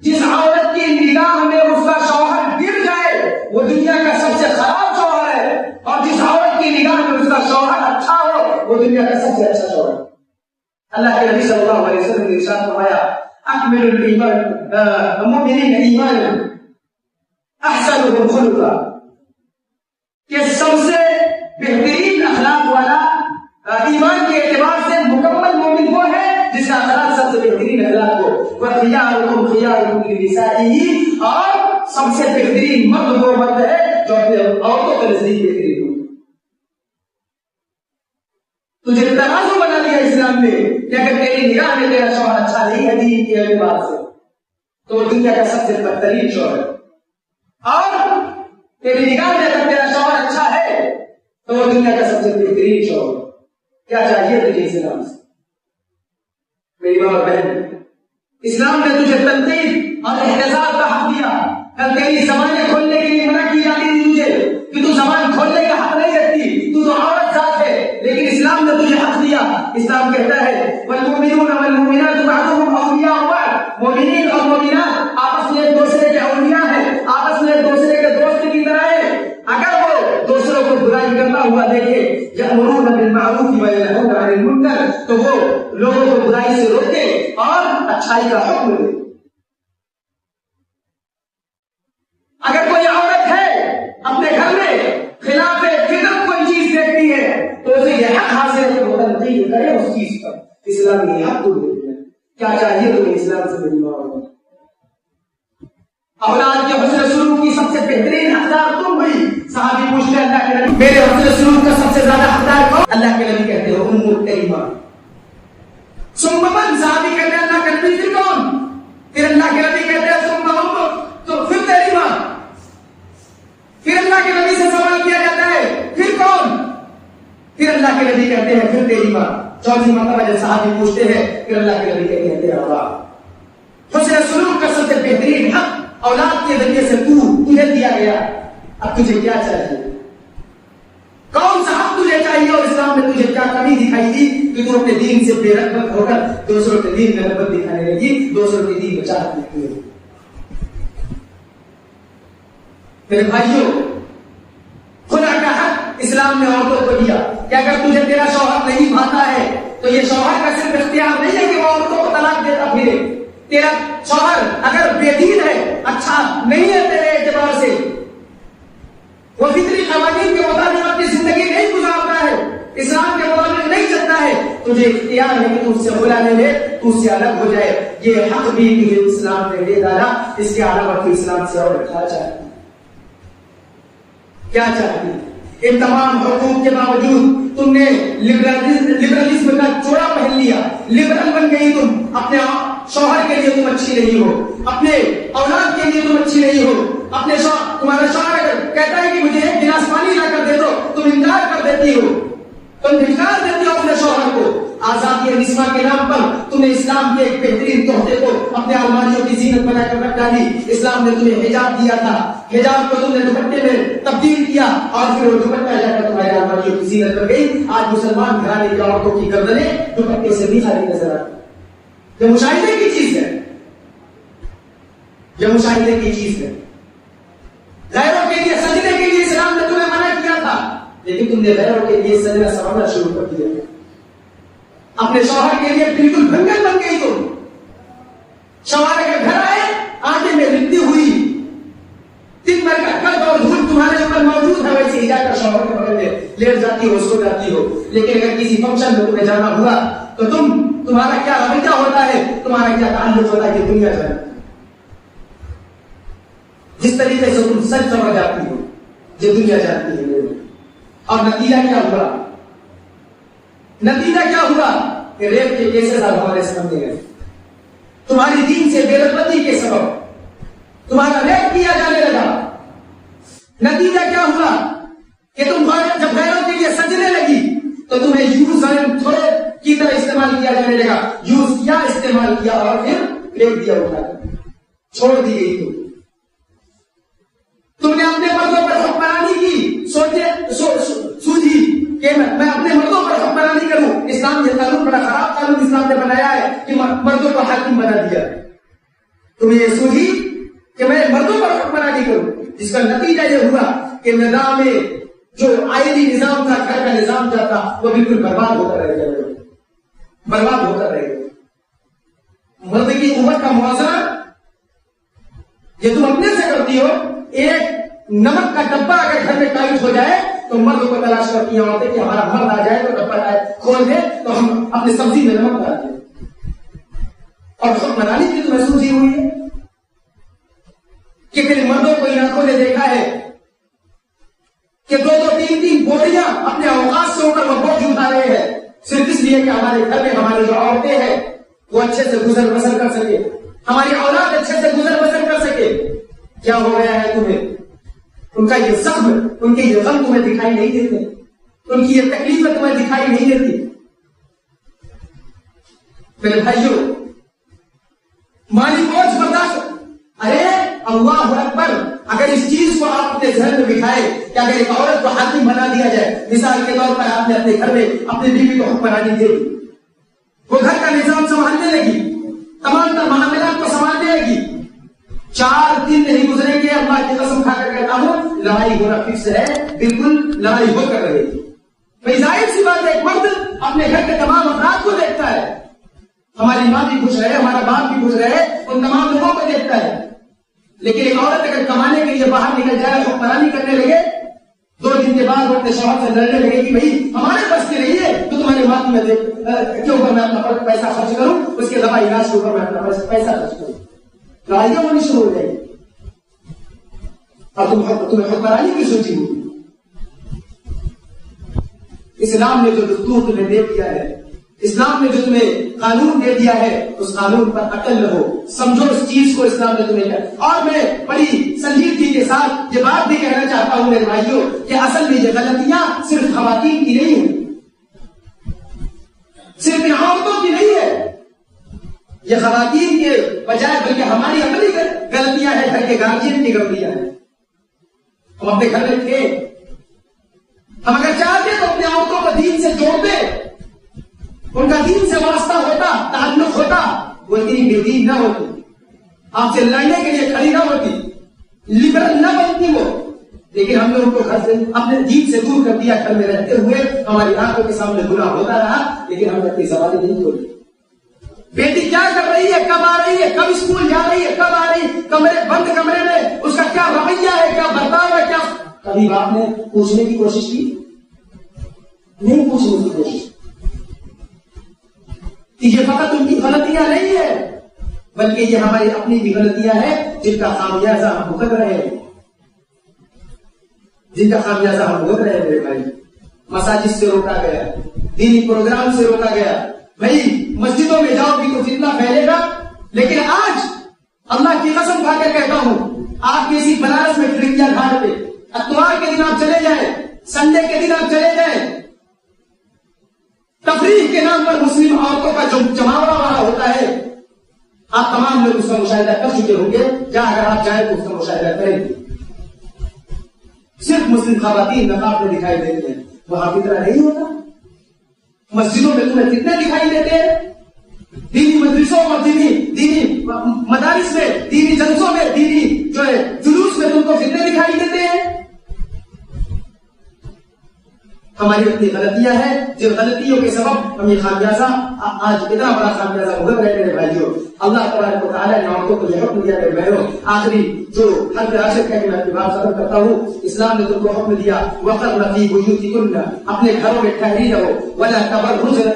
جس عورت کی نگاہ میں اس کا شوہر گر جائے وہ دنیا کا سب سے خراب شوہر ہے، اور جس عورت کی نگاہ میں اس کا شوہر اچھا ہو وہ دنیا کا سب سے اچھا شوہر ہے. اللہ کے نبی صلی اللہ علیہ وسلم نے ارشاد فرمایا اکمل الایمان المؤمنین ایمانا احسنهم خلقا، کہ سب سے بہترین اخلاق والا ایمان کے اعتبار سے مکمل مومن وہ ہے جس کا اخلاق سب سے بہترین اخلاق ہو. وَخِيَارُكُمْ خِيَارُكُمْ لِنِسَائِهِ، اور سب سے بہترین مرد وہ مرد ہے جو اپنے عورتوں کے نزدیک بہترین ہو. تجھے ترازو بنا دیا اسلام نے کہ اگر تیری نگاہ میں تیرا شوہر اچھا نہیں ہے دین کی اعتبار سے تو وہ دنیا کا سب سے بدترین شوہر ہے، اور تیری نگاہ میں اگر تیرا شوہر اچھا ہے تو وہ دنیا کا سب سے بہترین شوہر. کیا چاہیے تجھے اسلام سے؟ میری ماں اور بہن، اسلام نے تجھے تنقید اور احتجاج کا حق دیا. کل تیری زبانیں کھولنے کے لیے منع کی جاتی تھی تجھے کہ تو زبان کھولنے کا حق نہیں رکھتی، تو عورت ذات ہے، لیکن اسلام نے تجھے حق دیا. اسلام کہتا ہے والمؤمنون والمؤمنات بعضهم اولیاء بعض، مومنین اور مومنات آپس میں ایک دوسرے کے اولیاء ہیں، آپس میں ایک دوسرے کے دوست کی طرح ہیں. اگر وہ دوسروں کو برائی کرتا ہوا دیکھے یأمرون بالمعروف وینہون عن المنکر، تو وہ لوگوں کو برائی سے روکے اور اچھائی کا حکم دے. اگر کوئی عورت ہے اپنے گھر میں خلاف فطرت کوئی چیز دیکھتی ہے تو اسے یہ حق حاصل ہے کہ وہ تنقید کرے اس چیز پر. اسلام نے حق کو دے دیا. کیا چاہیے تمہیں اسلام سے؟ میری ماں اولاد کے حسن سلوک کی سب سے بہترین حقدار تم ہوئی. صحابی پوچھتے اللہ کے نبی میرے حسن سلوک کا سب سے زیادہ حقدار کون؟ اللہ کے نبی کہتے ہو ام کریمہ. ثم من؟ صحابی کہتے ہیں اللہ کے نبی پھر کون؟ پھر اللہ کے نبی کہتے ہیں ثم ام، تو پھر تیری ماں. پھر اللہ کے نبی سے سوال کیا جاتا ہے پھر کون؟ پھر اللہ کے نبی کہتے ہیں پھر تیری ماں. چوتھی مرتبہ جب صحابی پوچھتے ہیں پھر اللہ کے نبی کہتے ہیں تیرا باپ. حسن سلوک کا سب سے بہترین حق اولاد کے ذریعے سے تجھے دیا گیا. اب تجھے کیا چاہیے؟ کون سا حق تجھے چاہیے اور اسلام نے تجھے کیا کمی دکھائی تھی کہ تو اپنے دین سے بے رغبت ہو کر دوسروں کے دین میں رغبت دکھانے لگی، دوسروں کے دین میں چاہت دکھانے لگی؟ میرے بھائیوں، خدا کا حق اسلام نے عورتوں کو دیا کہ اگر تجھے تیرا شوہر نہیں بھاتا ہے تو یہ شوہر کا صرف اختیار نہیں ہے کہ وہ عورتوں کو طلاق دیتا پھرے. تیرا شوہر اگر بے دین ہے، اچھا نہیں ہے تیرے اعتبار سے، وہ فطری قوانین کے مطابق اپنی زندگی نہیں گزارتا ہے، اسلام کے مطابق نہیں چلتا ہے، تجھے اختیار ہے کہ تو اس سے خلا لے لے، تو اس سے الگ ہو جائے. یہ حق بھی تجھے اسلام نے دے ڈالا. اس کے علاوہ تو اسلام سے اور کیا چاہتی؟ ان تمام حقوق کے باوجود تم نے لبرلزم کا چوڑا پہن لیا، لبرل بن گئی. تم اپنے شوہر کے لیے تم اچھی نہیں ہو، اپنے اولاد کے لیے تم اچھی نہیں ہو. اپنے تمہارا شوہر کہتا ہے کہ مجھے ایک گلاس پانی لا کر دے دو، تم انکار کر دیتی ہو، تم انکار دیتی ہو اپنے شوہر کو. آزادی نسواں کے نام پر تم نے اسلام کے ایک بہترین تحفے کو اپنے الماریوں کی زینت بنا کر رکھ ڈالی. اسلام نے تمہیں حجاب دیا تھا، حجاب کو تم نے دوپٹے میں تبدیل کیا اور پھر وہ دوپٹہ جا کر تمہارے الماریوں کی زینت بن گئی. آج مسلمان گھرانے کی عورتوں کی گردنیں دوپٹے سے بھی خالی نظر آتی. یہ مشاہدے کی چیز ہے، یہ مشاہدے کی چیز ہے. غیروں کے لیے سجدے کے لیے اسلام نے تمہیں منع کیا تھا، لیکن تم نے غیروں کے لیے سجدہ سنورنا شروع کر دیا. اپنے شوہر کے لیے بالکل بھنگل بن گئی. تم شوہر کے گھر آئے، آنکھیں میں لپٹی ہوئی، دن بھر کا قرض اور دھول تمہارے اوپر موجود ہے، ویسے ہی جا کر شوہر کے بغل میں لیٹ جاتی ہو، سو جاتی ہو. لیکن اگر کسی فنکشن میں تمہیں جانا ہوا تو تمہارا کیا رویہ ہوتا ہے، تمہارا کیا تعلق ہوتا ہے کہ دنیا جانے. جس طریقے سے تم سچ سمجھ جاتی ہو یہ دنیا جانتی ہے. اور نتیجہ کیا ہوا؟ نتیجہ کیا ہوا کہ ریپ کے کیسز اب ہمارے سامنے گئے. تمہاری دین سے بے رغبتی کے سبب تمہارا ریپ کیا جانے لگا. نتیجہ کیا ہوا کہ تم جب غیروں کے لیے سجنے لگی تو تمہیں یوز اینڈ تھرو کی طرح استعمال کیا جانے لگا. یوز کیا، استعمال کیا اور پھر پھینک دیا، اٹھا چھوڑ دی گئی. تم نے اپنے مردوں پر حکمرانی کی، سوچی کہ میں اپنے مردوں پر حکمرانی کروں. اسلام یہ قانون بڑا خراب قانون اسلام نے بنایا ہے کہ مردوں کو حاکم بنا دیا. تمہیں یہ سوچی کہ میں مردوں پر حکمرانی کروں، جس کا نتیجہ یہ ہوا کہ نظام جو آئلی نظام تھا، گھر کا نظام جو تھا، وہ بالکل برباد ہوتا رہ گیا، برباد ہوتا رہ گیا. مرد کی عمر کا موازنہ یہ تم اپنے سے کرتی ہو. ایک نمک کا ڈبہ اگر گھر میں ٹائٹ ہو جائے تو مرد کو تلاش کرتی ہیں کہ ہمارا مرد آ جائے تو ڈبہ کھول دے تو ہم اپنی سبزی میں نمک ڈال دیں. اور حکمرانی کی تو محسوس ہی ہوئی ہے کہ پھر مردوں کو ان آنکھوں نے دیکھا ہے کہ 2-3 بوریاں اپنے اوقات سے اوپر وہ بوجھ اٹھا رہے ہیں صرف اس لیے کہ ہمارے گھر میں ہماری جو عورتیں ہیں وہ اچھے سے گزر بسر کر سکے، ہماری اولاد اچھے سے گزر بسر کر سکے. کیا ہو گیا ہے تمہیں؟ ان کا یہ زخم، ان کے یہ غم تمہیں دکھائی نہیں دیتے، ان کی یہ تکلیفیں تمہیں دکھائی نہیں دیتی. میرے بھائیوں، مالی بوجھ برداشت، ارے اللہ اکبر، اگر اس چیز کو آپ اپنے ذہن میں بٹھائے کہ اگر ایک عورت کو حاکم بنا دیا جائے، مثال کے طور پر آپ نے اپنے گھر میں اپنی بیوی کو حکمرانی دے دی، وہ گھر کا نظام سنبھالنے لگی، تمام تر معاملات کو سنبھالنے لگی، 4 دن نہیں گزریں گے، اللہ کی قسم کھا کر کہتا ہوں لڑائی ہونا فکس ہے، بالکل لڑائی ہو کر رہے گی. بھائی ظاہر سی بات ہے، ایک مرد اپنے گھر کے تمام افراد کو دیکھتا ہے، ہماری ماں بھی خوش رہے، ہمارا باپ بھی خوش رہے، ان تمام لوگوں کو دیکھتا ہے. لیکن ایک عورت اگر کمانے کے لیے باہر نکل جائے، حکمرانی کرنے لگے، 2 دن کے بعد وہ اپنے شوہر سے لڑنے لگے کہ بھائی ہمارے بس کے نہیں ہے تو تمہاری ماں میں کے اوپر میں اپنا پیسہ خرچ کروں، اس کے دوا علاج کے اوپر میں اپنا پیسہ خرچ کروں. لڑائیاں ہونی شروع ہو جائیں گی. اور تمہیں حکمرانی کی سوچی ہوگی. اسلام نے جو دستور تمہیں دے دیا ہے، اسلام نے جو تمہیں قانون دے دیا ہے، اس قانون پر عقل رہو، سمجھو اس چیز کو اسلام نے تمہیں دیا. اور میں بڑی سنجیدگی کے ساتھ یہ بات بھی کہنا چاہتا ہوں میرے بھائیوں کہ اصل میں یہ غلطیاں صرف خواتین کی نہیں ہیں، صرف ان عورتوں کی نہیں ہے، یہ خواتین کے بجائے بلکہ ہماری اپنی غلطیاں ہیں، گھر کے گارجین کی غلطیاں ہیں. ہم اپنے گھر میں تھے، ہم اگر چاہتے تو اپنے عورتوں کو دین سے جوڑتے، ان کا دین سے واسطہ ہوتا، تعلق ہوتا، وہ اتنی بے دین نہ ہوتی، آپ سے لڑنے کے لیے کھڑی نہ ہوتی، لبرل نہ بنتی وہ. لیکن ہم نے ان کو گھر سے اپنے دین سے دور کر دیا. گھر میں رہتے ہوئے ہماری آنکھوں کے سامنے گناہ ہوتا رہا، لیکن ہم نے اپنی زبانیں نہیں کھولی. بیٹی کیا کر رہی ہے، کب آ رہی ہے، کب اسکول جا رہی ہے، کب آ رہی ہے، بند کمرے میں اس کا کیا رویہ ہے، کیا برتاؤ ہے، کیا کبھی آپ نے پوچھنے کی کوشش کی؟ نہیں پوچھنے کی کوشش. یہ فقط ان کی غلطیاں نہیں ہے بلکہ یہ ہماری اپنی بھی غلطیاں ہیں جن کا خامیازہ ہم بھگت رہے ہیں، جن کا خامیازہ ہم بھگت رہے ہیں. میرے بھائی، مساجد سے روکا گیا، دینی پروگرام سے روکا گیا. بھائی مسجدوں میں جاؤ گی تو فتنہ پھیلے گا، لیکن آج اللہ کی قسم کھا کر کہتا ہوں، آپ کسی بنارس میں فرنگیا گھاٹ پہ اتوار کے دن آپ چلے جائیں، سنڈے کے دن آپ چلے جائیں، تفریح کے نام پر مسلم عورتوں کا جو جماوڑا وہاں ہوتا ہے، آپ تمام لوگ اس کا مشاہدہ کر چکے ہوں گے. جہاں اگر آپ جائیں تو اس کا مشاہدہ کریں گے. صرف مسلم خواتین نقاب میں دکھائی دیتے ہیں، وہاں کی طرح نہیں ہوتا. مسجدوں میں تمہیں کتنے دکھائی دیتے ہیں، دینی مدرسوں اور دینی مدارس میں، دینی جلسوں میں، دینی جو ہے جلوس میں تم کو کتنے دکھائی دیتے ہیں. ہماری اپنی غلطیاں ہیں، جن غلطیوں کے سبب ہم یہ خامیازہ آج اتنا بڑا خامیازہ بھگت رہے میرے بھائیوں. اللہ تبارک و تعالیٰ نے عورتوں کو یہ حکم دیا ہے. بہنوں، آخری جو حد راشد کہہ کے میں اپنی بات ختم کرتا ہوں، اسلام نے تم کو حکم دیا وَقَرْنَ فِي بُيُوتِكُنَّ، اپنے گھروں میں ٹھہری رہو، وَلَا تَبَرَّجْنَ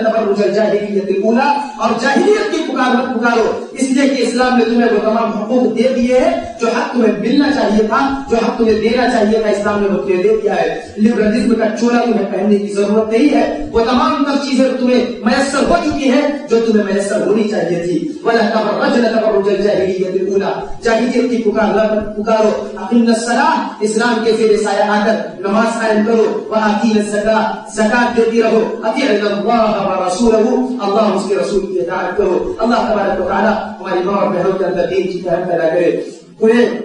تَبَرُّجَ الْجَاهِلِيَّةِ الْأُولَىٰ، اور جاہلیت کی پکار مت پکارو، اس لیے کہ اسلام نے تمہیں وہ تمام حقوق دے دیے ہیں جو حق تمہیں ملنا چاہیے تھا، جو حق تمہیں دینا چاہیے تھا، اسلام نے وہ تمہیں دے دیا ہے. لبرلزم کا چولا تمہیں پہننے کی ضرورت نہیں ہے، وہ تمام تر چیزیں تمہیں میسر ہو چکی ہیں جو تمہیں میسر ہونی چاہیے تھی. وَلَا تَبَرَّجْنَ تَبَرُّجَ الْجَاهِلِيَّةِ الْأُولَىٰ، جاہلیت کی پکار نہ پکارو. اقِمْنَ الصَّلَاةَ، اسلام کے زیر سایہ آ کر نماز قائم کرو. وَآتِينَ الزَّكَاةَ، زکات دیتی رہو. اطیعوا اللہ وَرَسُولَهُ، اللہ اس کے رسول کی اطاعت کرو. اللہ تبارک و تعالیٰ ہماری ماں اور بہنوں کے اندر دین کی فہم پیدا کرے، انہیں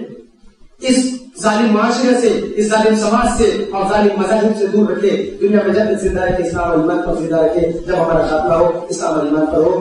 اس ظالم معاشرے سے، اس ظالم سماج سے اور ظالم مذاہب سے دور رکھے. دنیا میں جب زندہ رکھے، اسلام اور ایمان پر زندہ رکھے. جب ہمارا خاتمہ ہو، اسلام اور ایمان پر ہو.